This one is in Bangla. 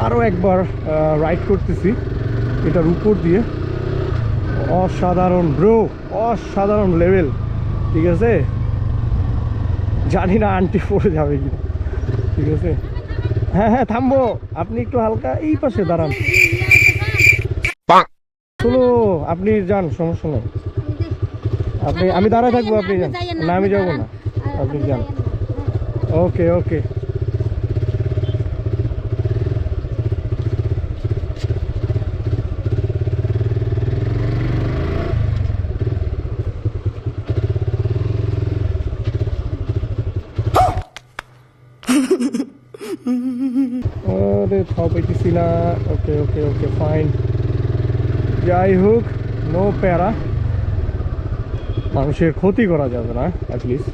আরও একবার রাইড করতেছি এটার উপর দিয়ে। অসাধারণ ব্রো, অসাধারণ লেভেল। ঠিক আছে, জানি না আন্টি পড়ে যাবে কি। ঠিক আছে, হ্যাঁ হ্যাঁ থামবো, আপনি একটু হালকা এই পাশে দাঁড়ান। চলো আপনি যান, সমস্যা নেই। আমি দাঁড়ায় থাকবো, আপনি যান। না আমি যাবো না, আপনি যান। ওকে ওকে। আরে থাও পাইতেছি না। ওকে ওকে ওকে ফাইন। যাই হোক, নো প্যারা, মানুষের ক্ষতি করা যাবে না অ্যাটলিস্ট।